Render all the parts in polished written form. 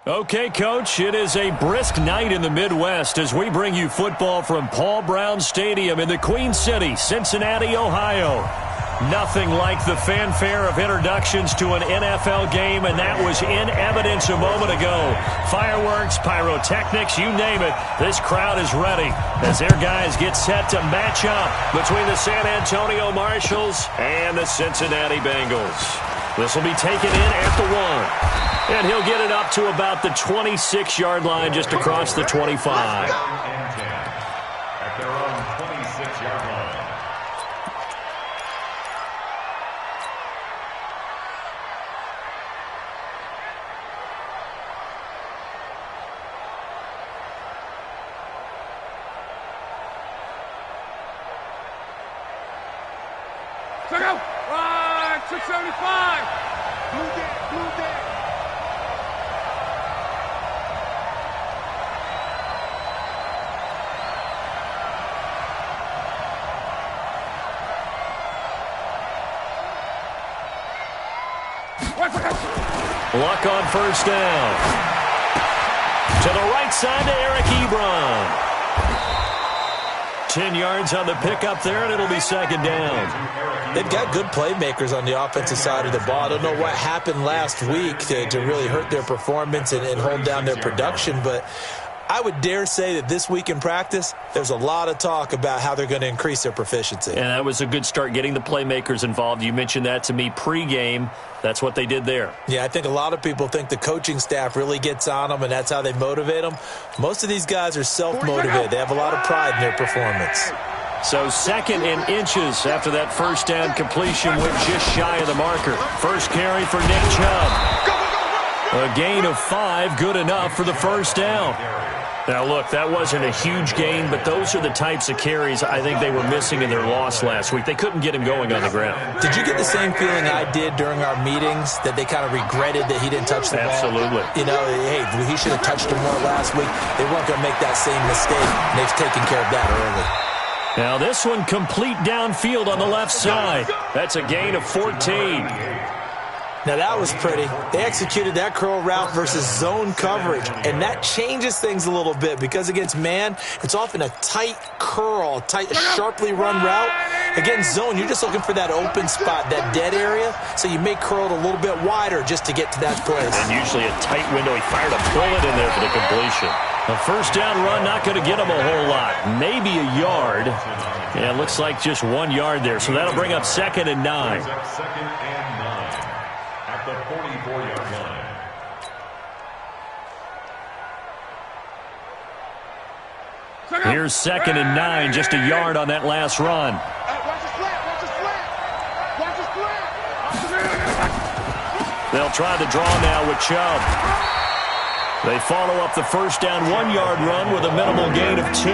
Okay, Coach, it is a brisk night in the Midwest as we bring you football from Paul Brown Stadium in the Queen City, Cincinnati, Ohio. Nothing like the fanfare of introductions to an NFL game, and that was in evidence a moment ago. Fireworks, pyrotechnics, you name it. This crowd is ready as their guys get set to match up between the San Antonio Marshals and the Cincinnati Bengals. This will be taken in at the 1. And he'll get it up to about the 26-yard line just across the 25. At their own 26-yard line. Check out! 675! Blue dead. Luck on first down. To the right side to Eric Ebron. 10 yards on the pickup there, and it'll be second down. They've got good playmakers on the offensive side of the ball. I don't know what happened last week to really hurt their performance and hold down their production, but I would dare say that this week in practice, there's a lot of talk about how they're going to increase their proficiency. And that was a good start, getting the playmakers involved. You mentioned that to me pregame. That's what they did there. Yeah, I think a lot of people think the coaching staff really gets on them, and that's how they motivate them. Most of these guys are self-motivated. They have a lot of pride in their performance. So second and inches after that first down completion went just shy of the marker. First carry for Nick Chubb. A gain of 5, good enough for the first down. Now, look, that wasn't a huge gain, but those are the types of carries I think they were missing in their loss last week. They couldn't get him going on the ground. Did you get the same feeling I did during our meetings, that they kind of regretted that he didn't touch the ball? Absolutely. You know, hey, he should have touched him more last week. They weren't going to make that same mistake, and they've taken care of that early. Now, this one complete downfield on the left side. That's a gain of 14. Now, that was pretty. They executed that curl route versus zone coverage, and that changes things a little bit because against man, it's often a tight curl, sharply run route. Against zone, you're just looking for that open spot, that dead area, so you may curl it a little bit wider just to get to that place. And usually a tight window. He fired a bullet in there for the completion. A first down run not going to get him a whole lot, maybe a yard. Yeah, it looks like just 1 yard there, so that'll bring up second and 9. The 44-yard line. Here's second and 9, just a yard on that last run. They'll try the draw now with Chubb. They follow up the first down 1-yard run with a minimal gain of 2.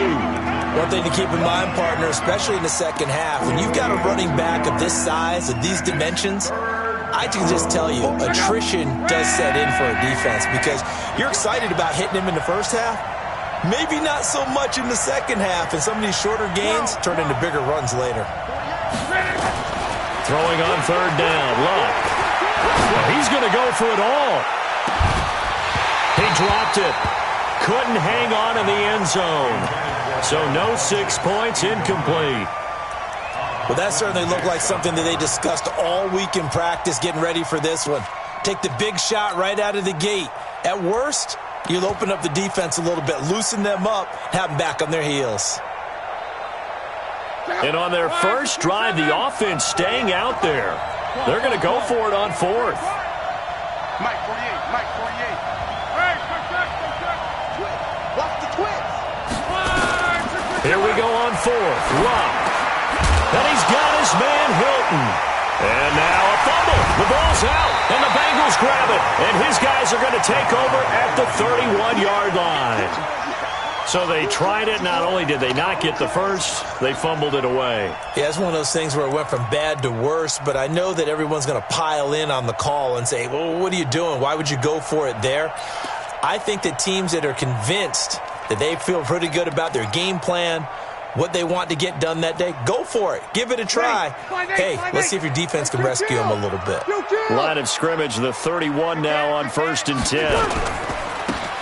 One thing to keep in mind, partner, especially in the second half, when you've got a running back of this size, of these dimensions, I can just tell you, attrition does set in for a defense because you're excited about hitting him in the first half. Maybe not so much in the second half, and some of these shorter gains turn into bigger runs later. Throwing on third down, Luck. Well, he's going to go for it all. He dropped it. Couldn't hang on in the end zone. So no 6 points, incomplete. Well, that certainly looked like something that they discussed all week in practice getting ready for this one. Take the big shot right out of the gate. At worst, you'll open up the defense a little bit, loosen them up, have them back on their heels. And on their first drive, the offense staying out there. They're going to go for it on fourth. Mike 48, Mike 48. Hey, watch the twins. Here we go on fourth. Rock. And he's got his man Hilton. And now a fumble. The ball's out, and the Bengals grab it. And his guys are going to take over at the 31-yard line. So they tried it. Not only did they not get the first, they fumbled it away. Yeah, it's one of those things where it went from bad to worse, but I know that everyone's going to pile in on the call and say, well, what are you doing? Why would you go for it there? I think that teams that are convinced that they feel pretty good about their game plan, what they want to get done that day, go for it. Give it a try. Hey, let's see if your defense can rescue them a little bit. Line of scrimmage, the 31 now on 1st and 10.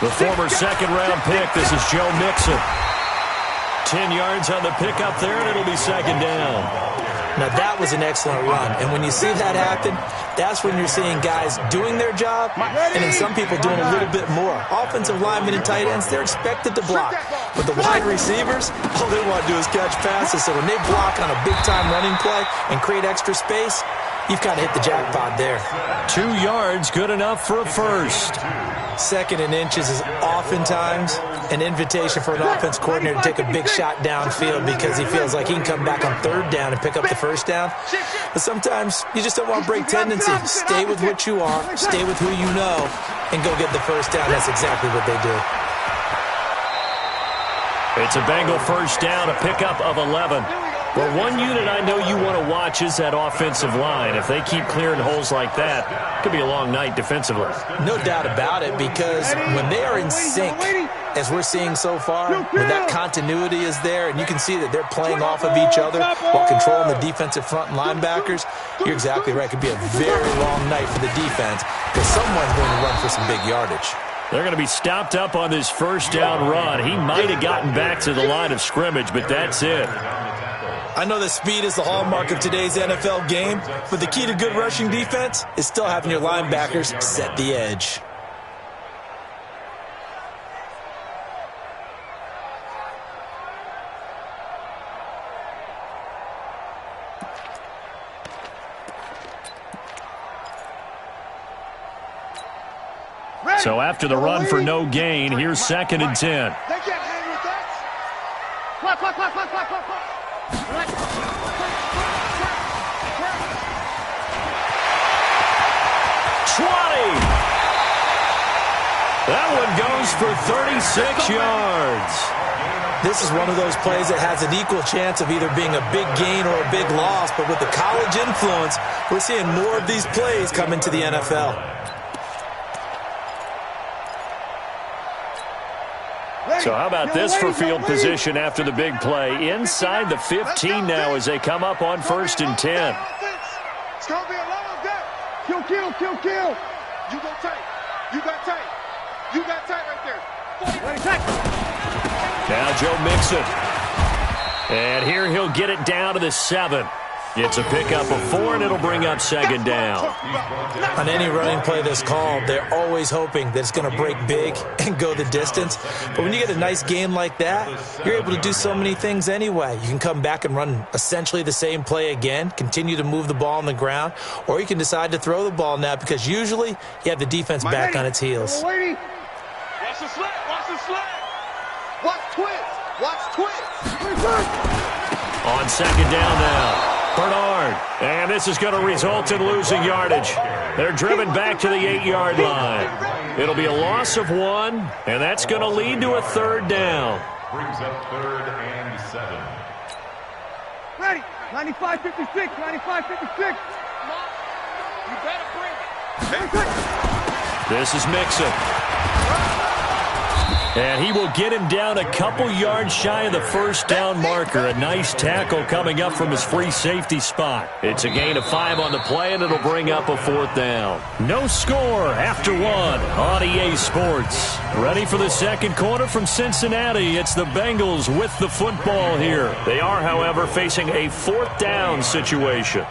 The former second-round pick, this is Joe Mixon. 10 yards on the pickup there, and it'll be second down. Now, that was an excellent run. And when you see that happen, that's when you're seeing guys doing their job and then some people doing a little bit more. Offensive linemen and tight ends, they're expected to block. But the wide receivers, all they want to do is catch passes. So when they block on a big-time running play and create extra space, you've kind of hit the jackpot there. 2 yards, good enough for a first. Second and inches is oftentimes an invitation for an offense coordinator to take a big shot downfield because he feels like he can come back on third down and pick up the first down. But sometimes you just don't want to break tendency. Stay with what you are, stay with who you know, and go get the first down. That's exactly what they do. It's a Bengal first down, a pickup of 11. Well, one unit I know you want to watch is that offensive line. If they keep clearing holes like that, it could be a long night defensively. No doubt about it, because when they are in sync, as we're seeing so far, when that continuity is there, and you can see that they're playing off of each other while controlling the defensive front linebackers, you're exactly right. It could be a very long night for the defense because someone's going to run for some big yardage. They're going to be stopped up on this first down run. He might have gotten back to the line of scrimmage, but that's it. I know that speed is the hallmark of today's NFL game, but the key to good rushing defense is still having your linebackers set the edge. So after the run for no gain, here's second and 10. They can't hang with that. Clock. 20. That one goes for 36 yards. This is one of those plays that has an equal chance of either being a big gain or a big loss, but with the college influence, we're seeing more of these plays come into the NFL. So how about this for field position after the big play? Inside the 15 now as they come up on first and 10. It's going to be a lot of that. Kill. You go tight. You got tight. You got tight right there. Now Joe Mixon. And here he'll get it down to the 7. It's a pickup of 4, and it'll bring up second down. On any running play that's called, they're always hoping that it's going to break big and go the distance. But when you get a nice gain like that, you're able to do so many things anyway. You can come back and run essentially the same play again, continue to move the ball on the ground, or you can decide to throw the ball now because usually you have the defense back on its heels. Watch the slant. Watch twist. On second down now. Bernard, and this is going to result in losing yardage. They're driven back to the 8-yard line. It'll be a loss of 1, and that's going to lead to a third down. Brings up 3rd and 7. Ready. 95-56. 95-56. You better bring it. This is Mixon. And he will get him down a couple yards shy of the first down marker. A nice tackle coming up from his free safety spot. It's a gain of 5 on the play, and it'll bring up a 4th down. No score after 1 on EA Sports. Ready for the second quarter from Cincinnati. It's the Bengals with the football here. They are, however, facing a 4th down situation.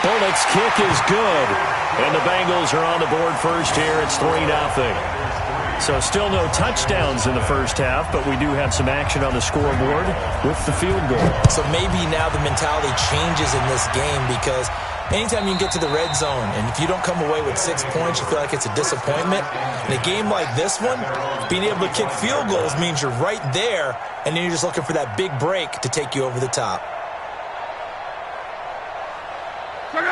Bullett's kick is good. And the Bengals are on the board first here. It's 3-0. So still no touchdowns in the first half, but we do have some action on the scoreboard with the field goal. So maybe now the mentality changes in this game because anytime you can get to the red zone, and if you don't come away with 6 points, you feel like it's a disappointment. In a game like this one, being able to kick field goals means you're right there, and then you're just looking for that big break to take you over the top.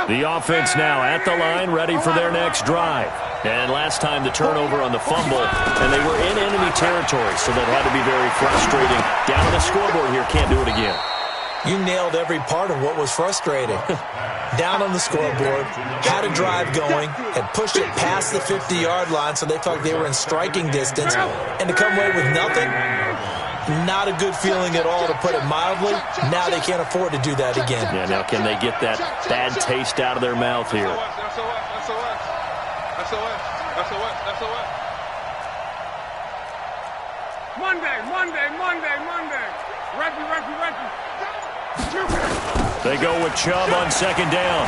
The offense now at the line, ready for their next drive. And last time the turnover on the fumble, and they were in enemy territory, so that had to be very frustrating. Down on the scoreboard here, can't do it again. You nailed every part of what was frustrating. Down on the scoreboard, had a drive going, had pushed it past the 50-yard line, so they felt like they were in striking distance, and to come away with nothing, not a good feeling at all, to put it mildly. Now they can't afford to do that again. Yeah, now can they get that bad taste out of their mouth here? That's all right. SOS. SOS. SOS. Monday. Referee. They go with Chubb on second down.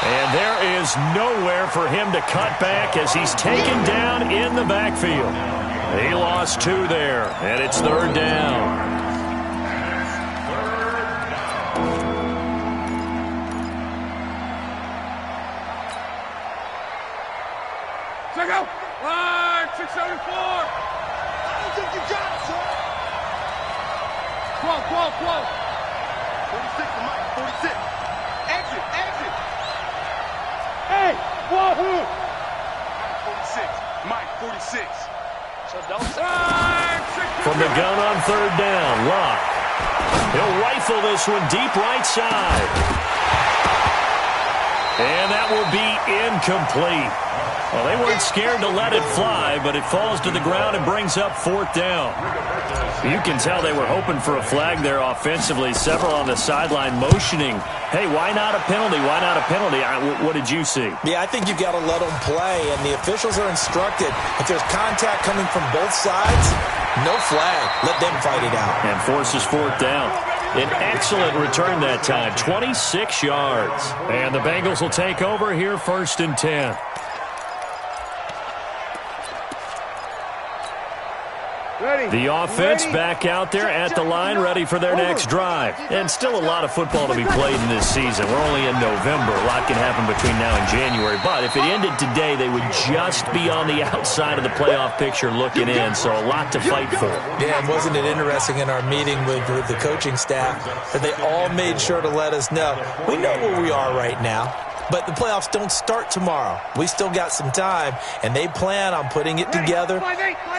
And there is nowhere for him to cut back as he's taken down in the backfield. He lost 2 there, and it's third down. Check out. 674. I don't think you got it, sir. 12. 46 to Mike. 46. Exit. Hey, whoa. 46. Mike, 46. So don't say. From the gun on third down, Locke. He'll rifle this one deep right side. And that will be incomplete. Well, they weren't scared to let it fly, but it falls to the ground and brings up fourth down. You can tell they were hoping for a flag there offensively. Several on the sideline motioning, hey, why not a penalty? Why not a penalty? What did you see? Yeah, I think you've got to let them play, and the officials are instructed. If there's contact coming from both sides, no flag. Let them fight it out. And forces fourth down. An excellent return that time, 26 yards. And the Bengals will take over here, 1st and 10. The offense back out there at the line, ready for their next drive. And still a lot of football to be played in this season. We're only in November. A lot can happen between now and January. But if it ended today, they would just be on the outside of the playoff picture looking in. So a lot to fight for. Yeah, and wasn't it interesting in our meeting with the coaching staff that they all made sure to let us know, we know where we are right now. But the playoffs don't start tomorrow. We still got some time, and they plan on putting it together,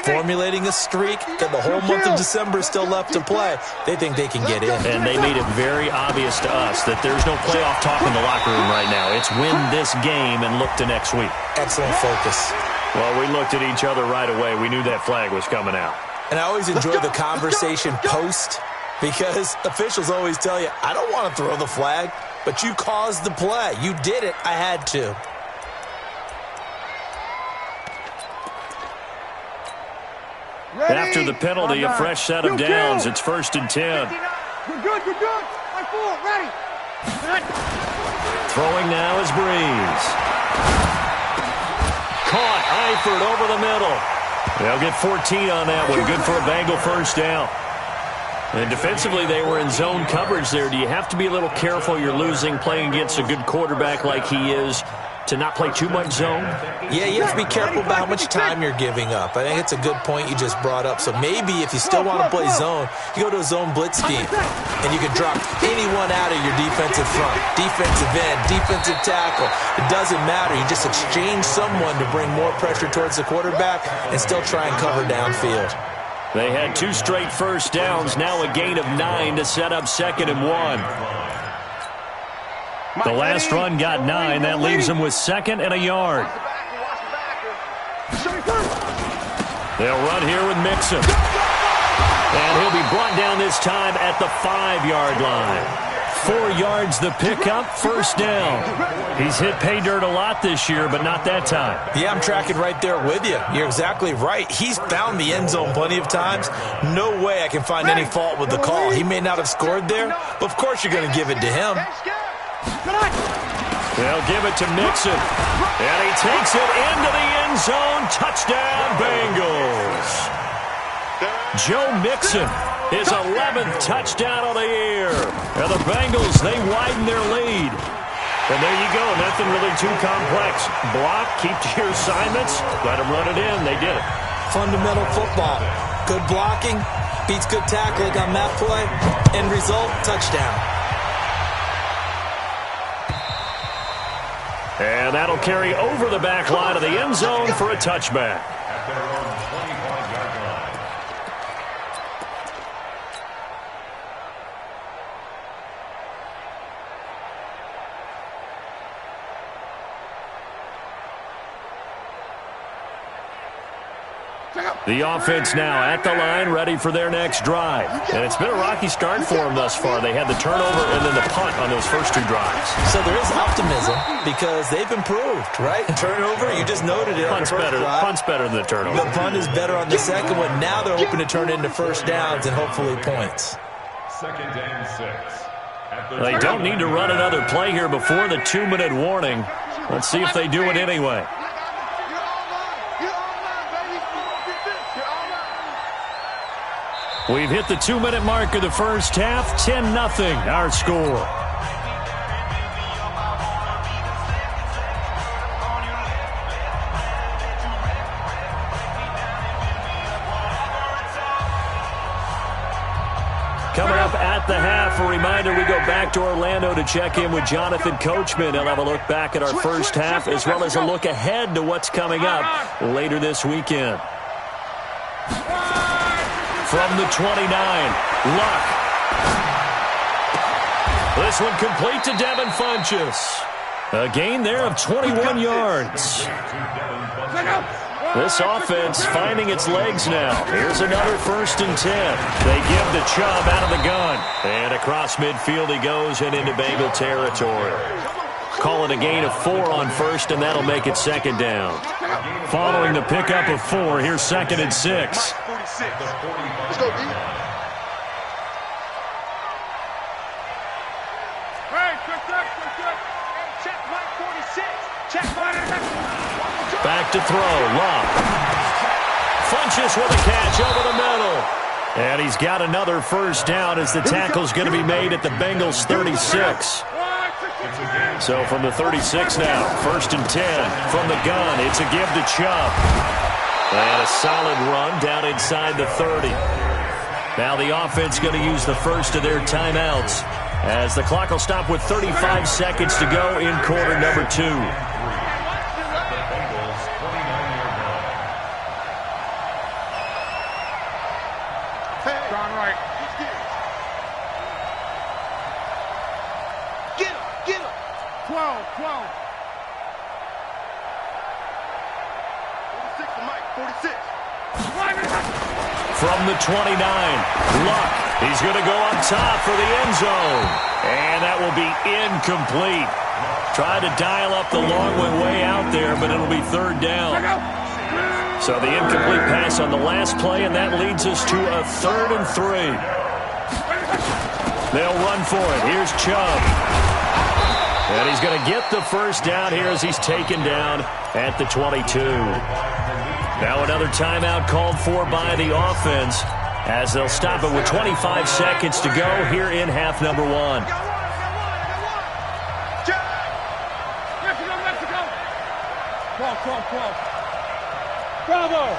formulating a streak, and the whole month of December is still left to play. They think they can get in. And they made it very obvious to us that there's no playoff talk in the locker room right now. It's win this game and look to next week. Excellent focus. Well, we looked at each other right away. We knew that flag was coming out. And I always enjoy the conversation post, because officials always tell you, I don't want to throw the flag. But you caused the play. You did it. I had to. After the penalty, a fresh set of downs. It's 1st and 10. You're good. My four, ready. Throwing now is Breeze. Caught. Eifert over the middle. They'll get 14 on that one. Good for a Bengal first down. And defensively, they were in zone coverage there. Do you have to be a little careful? You're losing, playing against a good quarterback like he is, to not play too much zone? Yeah, you have to be careful about how much time you're giving up. I think it's a good point you just brought up. So maybe if you still want to play zone, you go to a zone blitz scheme, and you can drop anyone out of your defensive front, defensive end, defensive tackle. It doesn't matter. You just exchange someone to bring more pressure towards the quarterback and still try and cover downfield. They had 2 straight first downs, now a gain of 9 to set up 2nd and 1. The last run got 9. That leaves them with 2nd and a yard. They'll run here with Mixon. And he'll be brought down this time at the 5-yard line. 4 yards the pickup, first down. He's hit pay dirt a lot this year, but not that time. Yeah, I'm tracking right there with you. You're exactly right. He's found the end zone plenty of times. No way I can find any fault with the call. He may not have scored there, but of course you're going to give it to him. They'll give it to Mixon. And he takes it into the end zone. Touchdown, Bengals. Joe Mixon, his 11th touchdown of the year. And the Bengals, they widen their lead. And there you go, nothing really too complex. Block, keep to your assignments, let them run it in. They did it. Fundamental football. Good blocking, beats good tackling on that play. End result, touchdown. And that'll carry over the back line of the end zone for a touchback. The offense now at the line, ready for their next drive. And it's been a rocky start for them thus far. They had the turnover and then the punt on those first two drives. So there is optimism because they've improved, right? Turnover, you just noted it. Punt's better than the turnover. The punt is better on the second one. Now they're hoping to turn into first downs and hopefully points. 2nd and 6. They don't need to run another play here before the 2-minute warning. Let's see if they do it anyway. We've hit the 2-minute mark of the first half. 10-0 our score. Coming up at the half, a reminder, we go back to Orlando to check in with Jonathan Coachman. He'll have a look back at our first half as well as a look ahead to what's coming up later this weekend. From the 29, Luck. This one complete to Devin Funchess. A gain there of 21 yards. This offense finding its legs now. Here's another 1st and 10. They give the Chubb out of the gun. And across midfield he goes and into Bengal territory. Call it a gain of 4 on first, and that'll make it 2nd down. Following the pickup of 4, here's 2nd and 6. Let's go, D. Back to throw. Luck. Funchess with a catch over the middle. And he's got another first down as the tackle's going to be made at the Bengals' 36. So from the 36 now, 1st and 10 from the gun. It's a give to Chubb. And a solid run down inside the 30. Now the offense going to use the first of their timeouts as the clock will stop with 35 seconds to go in quarter number 2. From the 29, Luck. He's going to go up top for the end zone. And that will be incomplete. Tried to dial up the long one way out there, but it'll be 3rd down. So the incomplete pass on the last play, and that leads us to a 3rd and 3. They'll run for it. Here's Chubb. And he's going to get the first down here as he's taken down at the 22. Now another timeout called for by the offense as they'll stop it with 25 seconds to go here in half number 1. Bravo!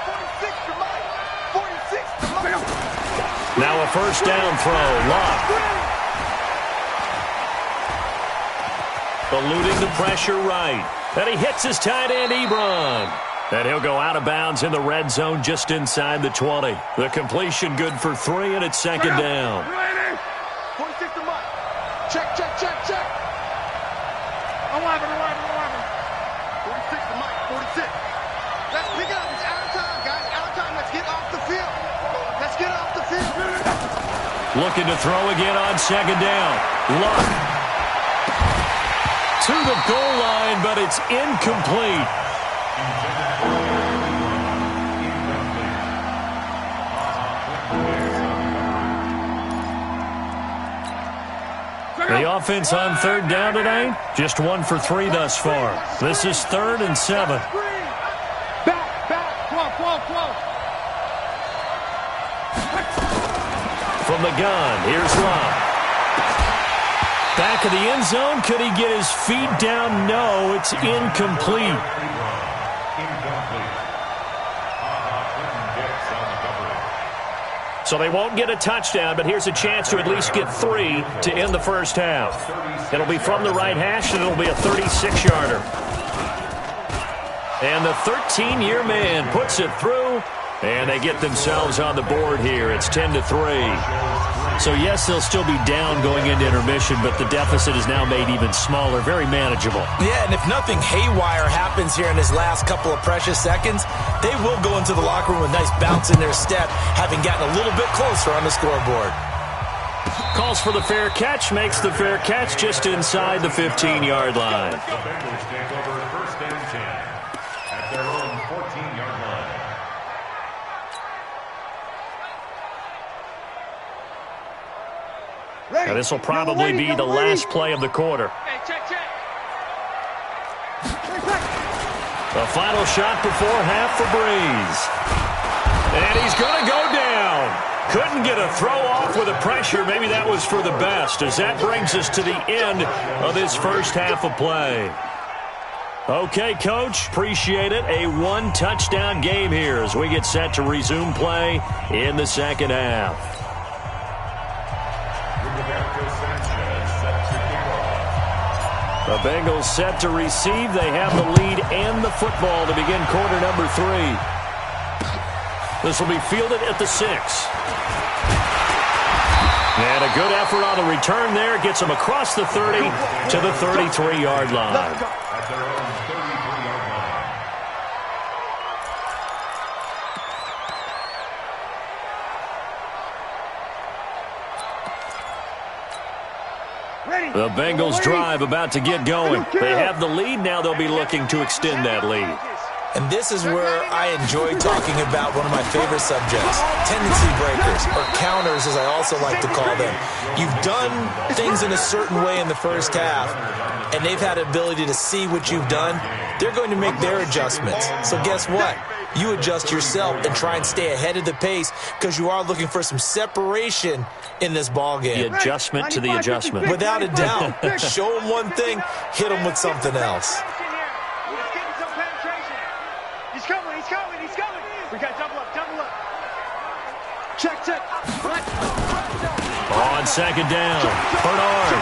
46 to Mike. 46 to Mike. Now a first down throw. Luck. Eluding the pressure right. And he hits his tight end, Ebron. And he'll go out of bounds in the red zone just inside the 20. The completion good for 3, and it's 2nd down. 46 to Mike. Check. 46 to Mike. 46. Let's pick it up. It's out of time, guys. Out of time. Let's get off the field. Let's get off the field. Looking to throw again on 2nd down. Luck. To the goal line, but it's incomplete. The offense on 3rd down tonight, just 1 for 3 thus far. This is 3rd and 7. Back. 12. From the gun, here's Luck. Back of the end zone. Could he get his feet down? No, it's incomplete. So they won't get a touchdown, but here's a chance to at least get 3 to end the first half. It'll be from the right hash, and it'll be a 36-yarder. And the 13-year man puts it through And they get themselves on the board here. It's 10-3. So, yes, they'll still be down going into intermission, but the deficit is now made even smaller, very manageable. Yeah, and if nothing haywire happens here in his last couple of precious seconds, they will go into the locker room with a nice bounce in their step, having gotten a little bit closer on the scoreboard. Calls for the fair catch, makes the fair catch just inside the 15-yard line. The Bengals take over first and 10 at their own 14-yard line. Now, this will probably be the last play of the quarter. Hey, check. The final shot before half for Breeze. And he's going to go down. Couldn't get a throw off with the pressure. Maybe that was for the best, as that brings us to the end of this first half of play. Okay, Coach, appreciate it. A one-touchdown game here as we get set to resume play in the second half. The Bengals set to receive. They have the lead and the football to begin quarter number 3. This will be fielded at the 6. And a good effort on the return there. Gets him across the 30 to the 33-yard line. At their own 33-yard line. The Bengals drive about to get going. They have the lead. Now they'll be looking to extend that lead. And this is where I enjoy talking about one of my favorite subjects, tendency breakers, or counters as I also like to call them. You've done things in a certain way in the first half, and they've had the ability to see what you've done. They're going to make their adjustments. So guess what? You adjust yourself and try and stay ahead of the pace because you are looking for some separation in this ball game. The adjustment to the adjustment. Without a doubt. Show them one thing, hit them with something else. He's coming. We got double up. Check. On second down, Bernard.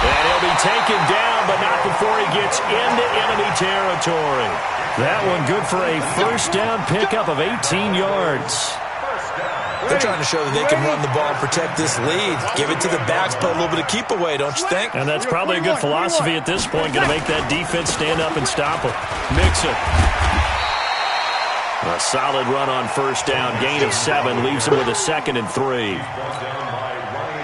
And he'll be taken down, but not before he gets into enemy territory. That one good for a first down pickup of 18 yards. They're trying to show that they can run the ball and protect this lead. Give it to the backs, put a little bit of keep away, don't you think? And that's probably a good philosophy at this point. Going to make that defense stand up and stop them. Mixon. A solid run on first down. Gain of 7 leaves him with a 2nd and 3.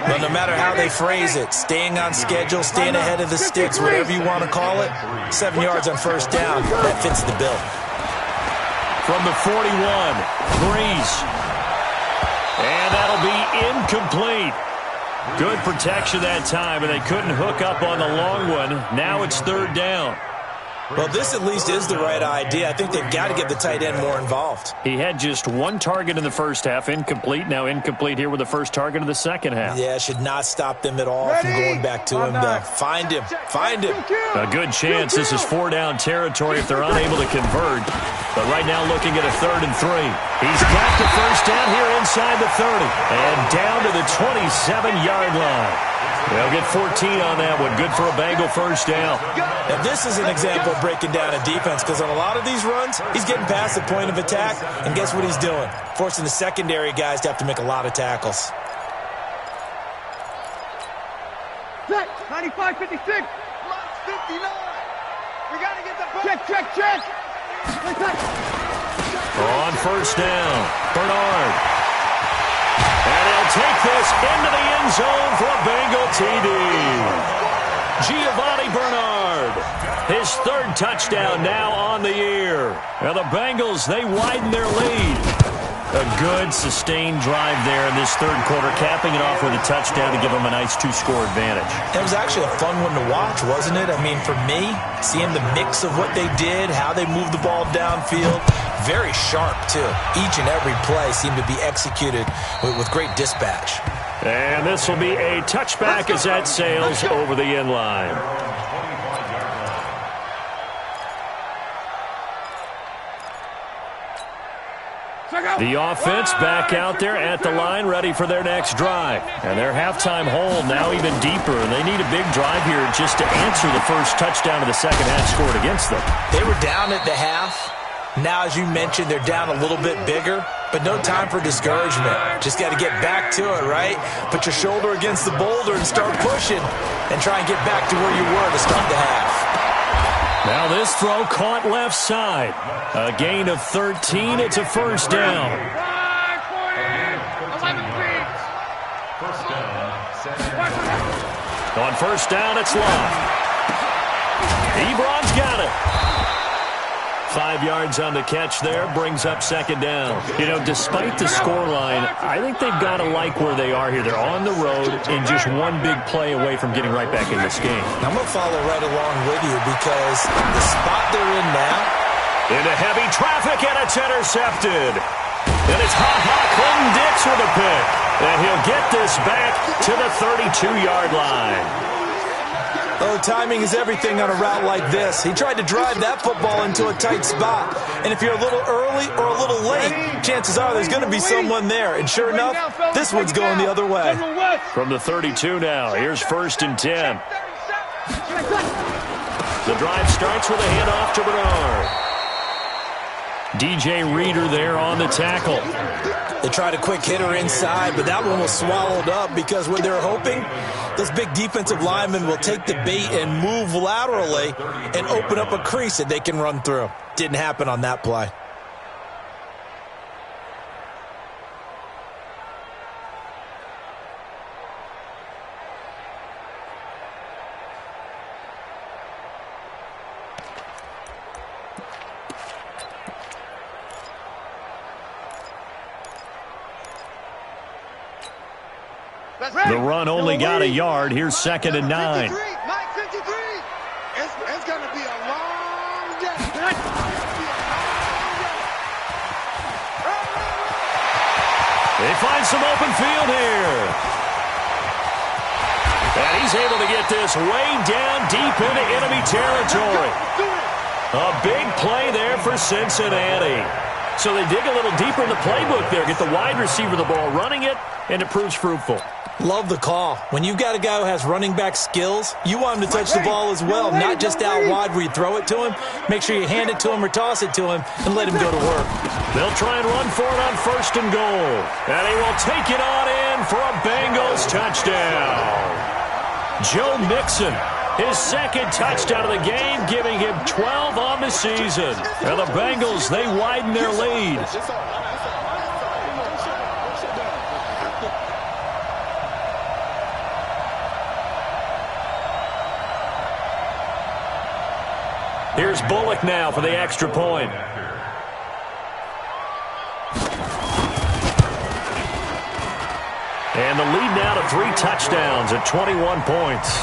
Well, no matter how they phrase it, staying on schedule, staying ahead of the sticks, whatever you want to call it, 7 yards on first down, that fits the bill. From the 41, Breeze. And that'll be incomplete. Good protection that time, and they couldn't hook up on the long one. Now it's third down. Well, this at least is the right idea. I think they've got to get the tight end more involved. He had just 1 target in the first half, incomplete. Now incomplete here with the first target of the second half. Yeah, should not stop them at all from going back to him, though. Find him. A good chance. This is 4-down territory if they're unable to convert. But right now looking at a 3rd and 3. He's got the first down here inside the 30. And down to the 27-yard line. They'll get 14 on that one. Good for a Bengal first down. Now, this is an example of breaking down a defense because on a lot of these runs, he's getting past the point of attack, and guess what he's doing? Forcing the secondary guys to have to make a lot of tackles. 95, 56. 59. We got to get the check. On first down, Bernard. And he'll take this into the end zone for a Bengal TD. Giovanni Bernard, his 3rd touchdown now on the year. Now the Bengals, they widen their lead. A good, sustained drive there in this 3rd quarter, capping it off with a touchdown to give them a nice 2-score advantage. It was actually a fun one to watch, wasn't it? I mean, for me, seeing the mix of what they did, how they moved the ball downfield, very sharp, too. Each and every play seemed to be executed with great dispatch. And this will be a touchback as that sails over the end line. The offense back out there at the line, ready for their next drive. And their halftime hold now even deeper, and they need a big drive here just to answer the first touchdown of the second half scored against them. They were down at the half, Now, as you mentioned, they're down a little bit bigger, but no time for discouragement. Just got to get back to it, right? Put your shoulder against the boulder and start pushing and try and get back to where you were to start the half. Now this throw caught left side. A gain of 13. It's a first down. On first down, it's Love. Ebron's got it. 5 yards on the catch there, brings up second down. You know, despite the scoreline, I think they've got to like where they are here. They're on the road and just one big play away from getting right back in this game. I'm going to follow right along with you because the spot they're in now. Into heavy traffic, and it's intercepted. And it's Clinton Dix with a pick. And he'll get this back to the 32-yard line. Oh, timing is everything on a route like this. He tried to drive that football into a tight spot. And if you're a little early or a little late, chances are there's going to be someone there. And sure enough, this one's going the other way. From the 32 now, here's first and 10. The drive starts with a handoff to Bernard. DJ Reader there on the tackle. They tried a quick hitter inside, but that one was swallowed up because what they're hoping, those big defensive linemen will take the bait and move laterally and open up a crease that they can run through. Didn't happen on that play. The run only got a yard. Here's second and 9. 53. It's going to be a long day. They find some open field here. And he's able to get this way down deep into enemy territory. A big play there for Cincinnati. So they dig a little deeper in the playbook there, get the wide receiver the ball, running it, and it proves fruitful. Love the call. When you've got a guy who has running back skills, you want him to touch the ball as well, not just out wide where you throw it to him. Make sure you hand it to him or toss it to him and let him go to work. They'll try and run for it on first and goal. And he will take it on in for a Bengals touchdown. Joe Mixon, his second touchdown of the game, giving him 12 on the season. And the Bengals, they widen their lead. Here's Bullock now for the extra point. And the lead now to 3 touchdowns at 21 points.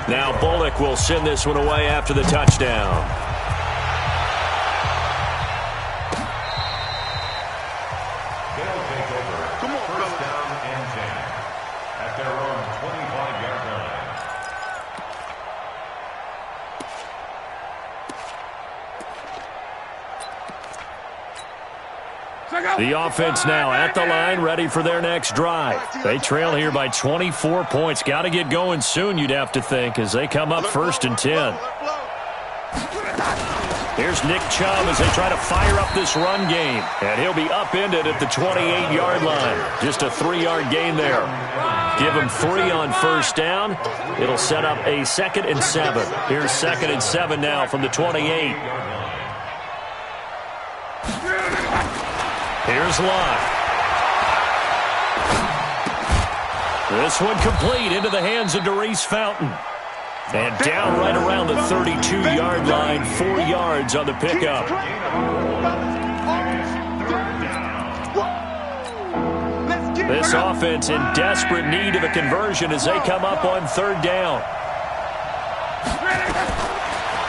Now Bullock will send this one away after the touchdown. They'll take over. Come on, first down and 10 at their own 25-yard line. The offense now at the line, ready for their next drive. They trail here by 24 points. Got to get going soon, you'd have to think, as they come up first and 10. Here's Nick Chubb as they try to fire up this run game. And he'll be upended at the 28-yard line. Just a 3-yard gain there. Give him 3 on first down. It'll set up a 2nd and 7. Here's 2nd and 7 now from the 28. Here's Love. This one complete into the hands of Darius Fountain. And down right around the 32-yard line, 4 yards on the pickup. This offense in desperate need of a conversion as they come up on 3rd down.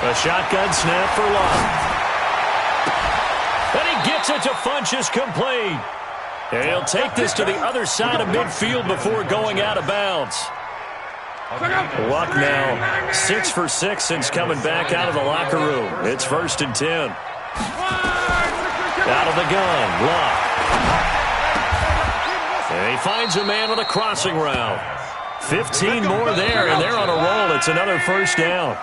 A shotgun snap for Love. And he gets it to Funchess complete. And he'll take this to the other side of midfield before going out of bounds. Luck now 6 for 6 since coming back out of the locker room. It's 1st and 10. Out of the gun, Luck. And he finds a man with a crossing route. 15 more there, and they're on a roll. It's another 1st down.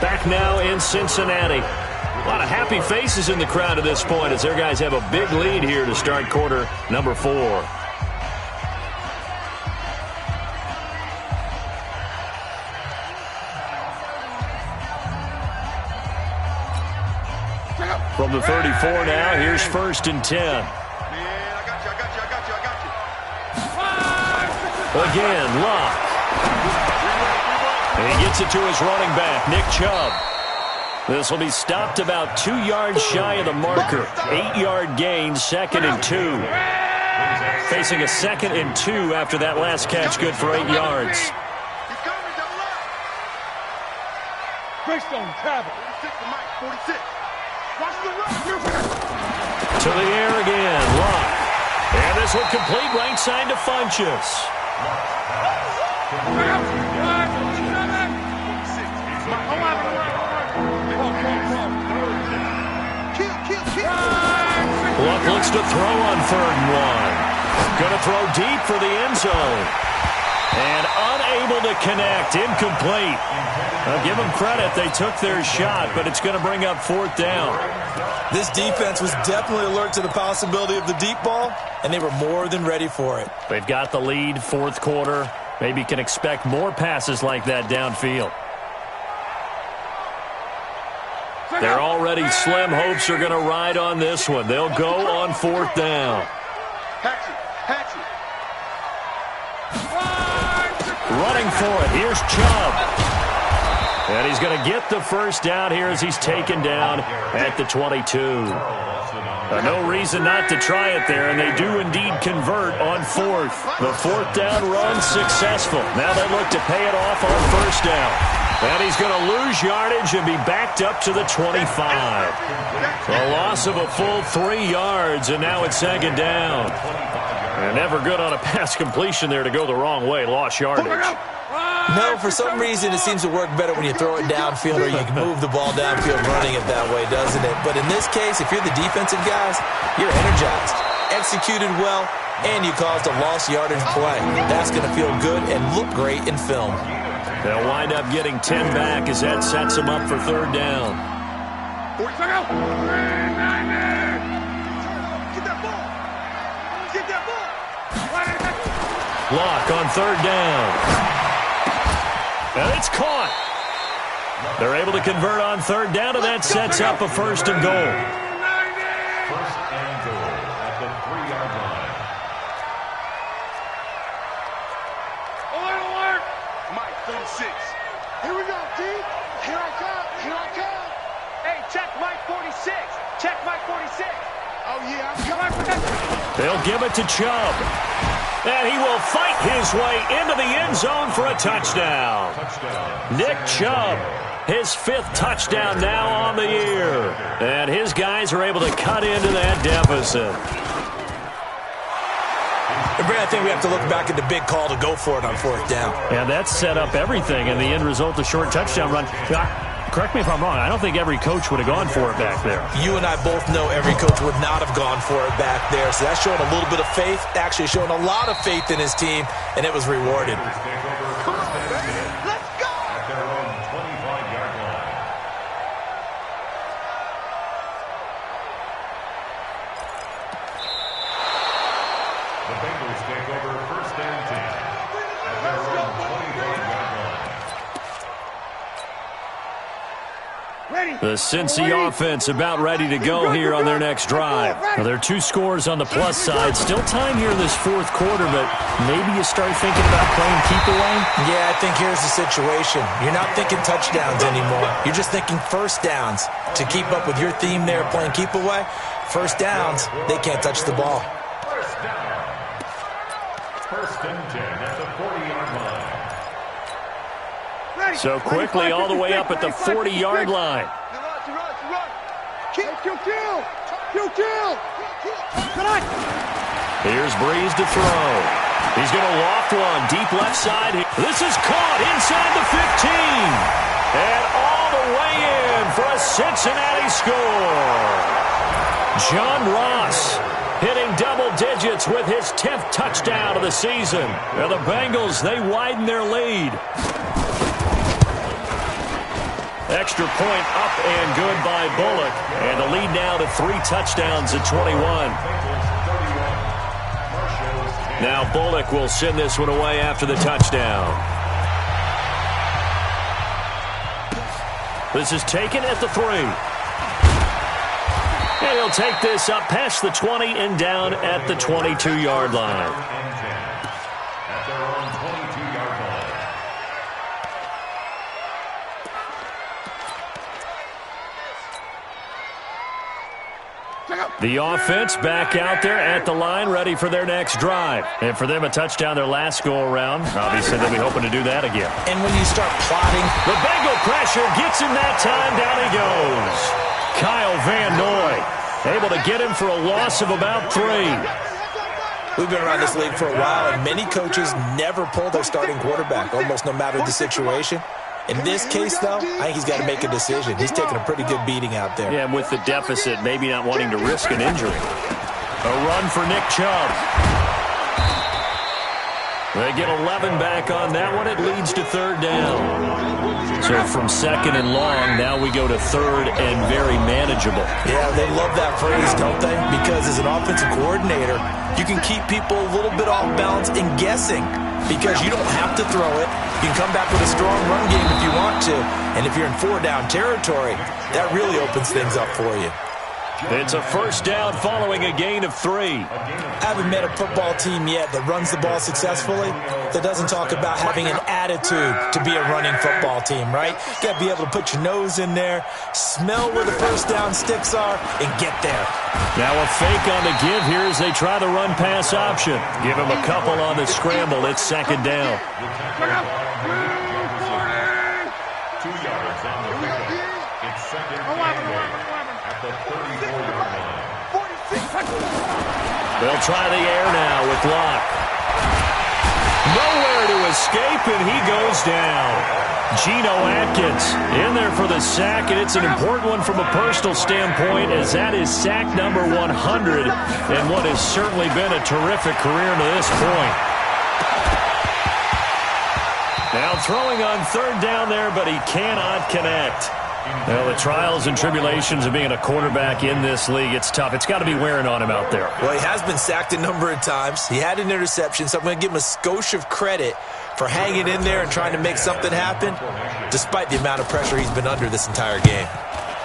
Back now in Cincinnati. A lot of happy faces in the crowd at this point as their guys have a big lead here to start quarter number 4. From the 34 now, here's 1st and 10. Again, Luck. And he gets it to his running back, Nick Chubb. This will be stopped about 2 yards shy of the marker. 8-yard gain, 2nd and 2. Facing a 2nd and 2 after that last catch, good for 8 yards. To the air again, Luck. And this one complete right side to Funchess. Luck looks to throw on 3rd and 1. Going to throw deep for the end zone. And unable to connect, incomplete. I'll give them credit, they took their shot, but it's going to bring up 4th down. This defense was definitely alert to the possibility of the deep ball, and they were more than ready for it. They've got the lead, 4th quarter. Maybe can expect more passes like that downfield. Their already slim hopes are going to ride on this one. They'll go on 4th down. Running for it. Here's Chubb. And he's going to get the 1st down here as he's taken down at the 22. No reason not to try it there, and they do indeed convert on 4th. The 4th down run successful. Now they look to pay it off on 1st down. And he's going to lose yardage and be backed up to the 25. A loss of a full 3 yards, and now it's 2nd down. And never good on a pass completion there to go the wrong way. Lost yardage. No, for some reason it seems to work better when you throw it downfield or you can move the ball downfield running it that way, doesn't it? But in this case, if you're the defensive guys, you're energized, executed well, and you caused a lost yardage play. That's going to feel good and look great in film. They'll wind up getting 10 back as that sets them up for 3rd down. Get that ball. Get that ball. Luck on 3rd down. And it's caught. They're able to convert on 3rd down, and that sets up a 1st and goal. 1st and goal at the 3-yard line. Alert! Mike, 36. Here we go, D. Here I come. Here I come. Hey, check Mike 46. Check Mike 46. Oh, yeah, I'm coming. They'll give it to Chubb. And he will fight his way into the end zone for a touchdown. Nick Chubb, his 5th touchdown now on the year. And his guys are able to cut into that deficit. And Brad, I think we have to look back at the big call to go for it on 4th down. And that set up everything in the end result, the short touchdown run. Correct me if I'm wrong. I don't think every coach would have gone for it back there. You and I both know every coach would not have gone for it back there. So that's showing a little bit of faith, actually showing a lot of faith in his team, and it was rewarded. Let's go. At their own 25-yard line. The Bengals take over 1st and 10 at their own 25-yard line. The Cincy offense about ready to go here on their next drive. Now, there are 2 scores on the plus side. Still time here in this 4th quarter, but maybe you start thinking about playing keep away? Yeah, I think here's the situation. You're not thinking touchdowns anymore. You're just thinking 1st downs. To keep up with your theme there, playing keep away, 1st downs, they can't touch the ball. 1st down. 1st and 10 at the 40-yard line. So quickly all the way up at the 40-yard line. Kill. Here's Breeze to throw. He's going to loft one deep left side. This is caught inside the 15. And all the way in for a Cincinnati score. John Ross hitting double digits with his 10th touchdown of the season. And the Bengals, they widen their lead. Extra point up and good by Bullock. And the lead now to 3 touchdowns at 21. Now Bullock will send this one away after the touchdown. This is taken at the 3. And he'll take this up past the 20 and down at the 22-yard line. At their own 22-yard line. The offense back out there at the line, ready for their next drive. And for them, a touchdown their last go-around. Obviously, they'll be hoping to do that again. And when you start plotting, the Bengal pressure gets him that time. Down he goes. Kyle Van Noy able to get him for a loss of about 3. We've been around this league for a while, and many coaches never pull their starting quarterback, almost no matter the situation. In this case, though, I think he's got to make a decision. He's taking a pretty good beating out there. Yeah, and with the deficit, maybe not wanting to risk an injury. A run for Nick Chubb. They get 11 back on that one. It leads to 3rd down. So from 2nd and long, now we go to 3rd and very manageable. Yeah, they love that phrase, don't they? Because as an offensive coordinator, you can keep people a little bit off balance and guessing. Because you don't have to throw it. You can come back with a strong run game if you want to. And if you're in 4-down territory, that really opens things up for you. It's a 1st down following a gain of 3. I haven't met a football team yet that runs the ball successfully that doesn't talk about having an attitude to be a running football team, right? You got to be able to put your nose in there, smell where the 1st down sticks are, and get there. Now a fake on the give here as they try the run-pass option. Give him a couple on the scramble. It's 2nd down. 2 yards on the pickup. It's 2nd and 8 at the 34-yard line. They'll try the air now with Locke. Nowhere to escape, and he goes down. Geno Atkins in there for the sack, and it's an important one from a personal standpoint, as that is sack number 100 and what has certainly been a terrific career to this point. Now throwing on 3rd down there, but he cannot connect. Well, the trials and tribulations of being a quarterback in this league, it's tough. It's got to be wearing on him out there. Well, he has been sacked a number of times. He had an interception, so I'm going to give him a skosh of credit for hanging in there and trying to make something happen, despite the amount of pressure he's been under this entire game.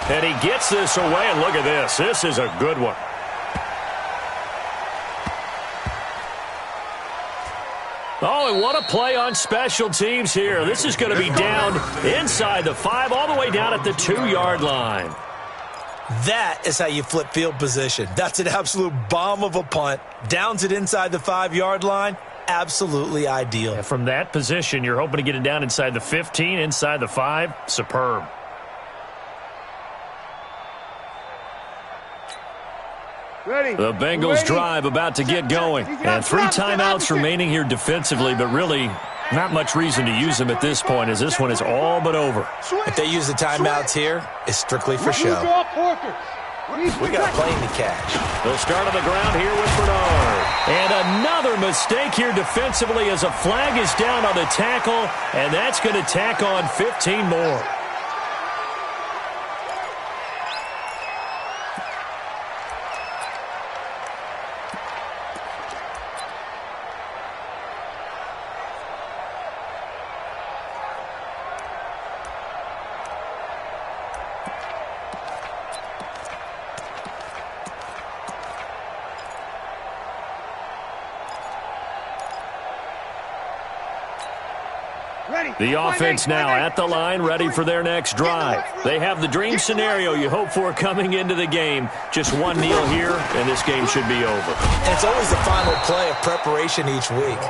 And he gets this away, and look at this. This is a good one. Oh, and what a play on special teams here. This is going to be down inside the 5, all the way down at the 2-yard line. That is how you flip field position. That's an absolute bomb of a punt. Downs it inside the 5-yard line. Absolutely ideal. Yeah, from that position, you're hoping to get it down inside the 15, inside the 5. Superb. Ready. The Bengals drive about to get going. And 3 timeouts remaining here defensively, but really not much reason to use them at this point, as this one is all but over. If they use the timeouts here, it's strictly for show. We got a plane to catch. They'll start on the ground here with Bernard. And another mistake here defensively as a flag is down on the tackle, and that's going to tack on 15 more. The offense now at the line, ready for their next drive. They have the dream scenario you hope for coming into the game. Just one kneel here, and this game should be over. And it's always the final play of preparation each week.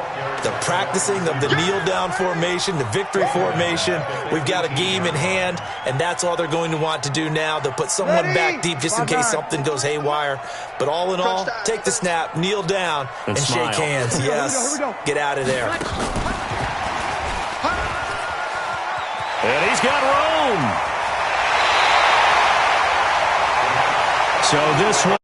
The practicing of the kneel-down formation, the victory formation. We've got a game in hand, and that's all they're going to want to do now. They'll put someone back deep just in case something goes haywire. But all in all, take the snap, kneel down, and shake hands. Yes, get out of there. And he's got room. So this one.